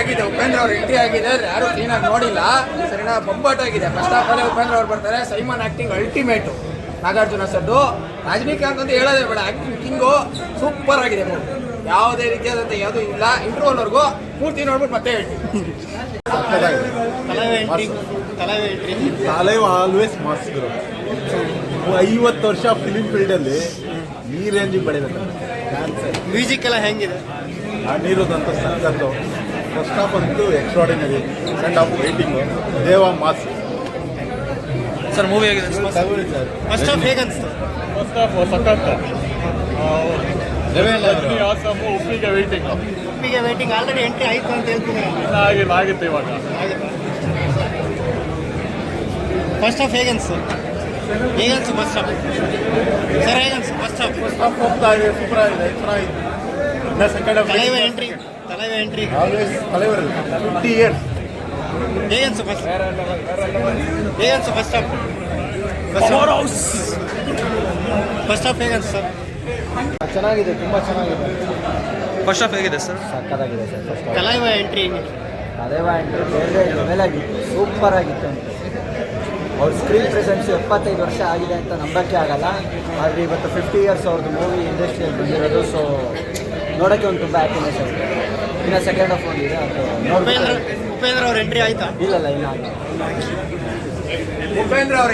ಆಗಿದೆ, ಉಪೇಂದ್ರ ಅವ್ರ ಎಂಟ್ರಿ ಆಗಿದೆ, ಯಾರು ಕ್ಲೀನಾಗಿ ನೋಡಿಲ್ಲ ಸರಿನಾ. ಬೊಂಬಾಟಾಗಿದೆ. ಫಸ್ಟ್ ಹಾಫ್ ಅಲ್ಲಿ ಉಪೇಂದ್ರ ಅವ್ರು ಬರ್ತಾರೆ. Simon acting ultimate. ನಾಗಾರ್ಜುನ ಸರ್ದು ರಜನಿಕಾಂತ್ ಅಂತ ಹೇಳೋದೇ ಬೇಡ, ಆಕ್ಟಿಂಗ್ ಕಿಂಗು ಸೂಪರ್ ಆಗಿದೆ. ಯಾವುದೇ ರೀತಿಯಾದಂಥ ಯಾವುದೂ ಇಲ್ಲ. ಇಂಟ್ರೋವರ್ವರೆಗೂ ಪೂರ್ತಿ ನೋಡ್ಬಿಟ್ಟು ಮತ್ತೆ ಹೇಳ್ತೀನಿ. ತಲೈವ್ ಆಲ್ವೇಸ್ ಮಾಸ್ ಗುರು. 50 ವರ್ಷ ಫಿಲಿಂ ಫೀಲ್ಡಲ್ಲಿ ಈ ರೇಂಜಿಗೆ ಬೆಳಿಬೇಕು. ಮ್ಯೂಸಿಕ್ ಎಲ್ಲ ಹೆಂಗಿದೆ? ಆ ನೀರೋದಂತೂ ಸಕ್ಕತ್ತು. ಫಸ್ಟ್ ಹಾಫ್ ಅಂತೂ ಎಕ್ಸ್ಟ್ರಾಡಿನರಿ, ಸೆಕೆಂಡ್ ಹಾಫ್ ವೈಟಿಂಗು, ದೇವ ಮಾಸ್. ಸರ್ ಮೂವಿ ಹೇಗಿದೆ? ಫಸ್ಟ್ ಹಾಫ್ ಹೇಗೆ ಅನಿಸ್ತು? ಫಸ್ಟ್ ಹಾಫ್ ಸಖತ್ತು. ಉಪ್ಪಿಗೆ ವೇಟಿಂಗ್. ಉಪ್ಪಿಗೆ ವೇಟಿಂಗ್ ಆಲ್ರೆಡಿ ಎಂಟ್ರಿ ಆಯಿತು ಅಂತ ಹೇಳ್ತೀನಿ. ಆಗಿತ್ತು ಇವಾಗ. ಫಸ್ಟ್ ಹಾಫ್ ಹೇಗೆ ಅನಿಸ್ತು? ಹೇಗೆ ಅನಿಸ್ತು ಫಸ್ಟ್ ಹಾಫ್? ಸರ್ ಹೇಗೆ ಅನಿಸ್ತು ಫಸ್ಟ್ ಹಾಫ್? ಫಸ್ಟ್ ಹಾಫ್ ಹೋಗ್ತಾ ಇದೆ, ಸೂಪರ್ ಆಗಿದೆ, ಚೆನ್ನಾಗಿದೆ. Second half Thalaiva entry always ತಲೆವರಲ್ಲಿ 50 years. ಹೇಗೆ ಅನಿಸ್ತು ಫಸ್ಟ್? ಹೇಗೆ ಅನಿಸ್ತು ಫಸ್ಟ್ ಹಾಫ್? ಫಸ್ಟ್ ಹಾಫ್ ಹೇಗೆ ಅನಿಸ್ತು? ಚೆನ್ನಾಗಿದೆ, ತುಂಬ ಚೆನ್ನಾಗಿದೆ. ಫಸ್ಟ್ ಹಾಫ್ ಹೇಗಿದೆ ಸರ್? ಸಕ್ಕತ್ತಾಗಿದೆ ಸರ್. ಫಸ್ಟ್ ತಲೈವ ಎಂಟ್ರಿ ಅದೇವ ಎಂಟ್ರಿ ಬೇರೆ ಲೆವೆಲಾಗಿತ್ತು, ಸೂಪರ್ ಆಗಿತ್ತು ಅಂತ. ಅವ್ರ ಸ್ಕ್ರೀನ್ ಪ್ರೆಸೆನ್ಸ್ 75 ವರ್ಷ ಆಗಿದೆ ಅಂತ ನಂಬಕ್ಕೆ ಆಗಲ್ಲ. ಆದರೆ ಇವತ್ತು 50 years ಅವ್ರದ್ದು ಮೂವಿ ಇಂಡಸ್ಟ್ರಿಯಲ್ಲಿ ಬಂದಿರೋದು. ಸೊ ನೋಡೋಕ್ಕೆ ಒಂದು ತುಂಬ ಹ್ಯಾಪಿನೆಸ್ ಆಗಿದೆ. ಇನ್ನು ಸೆಕೆಂಡ್ ಹಾಫ್ ಒಂದಿದೆ, ಅದು ಉಪೇಂದ್ರ ಅವ್ರ ಎಂಟ್ರಿ ಆಯ್ತಾ? ಇಲ್ಲ ಇನ್ನು ಉಪೇಂದ್ರ ಅವ್ರ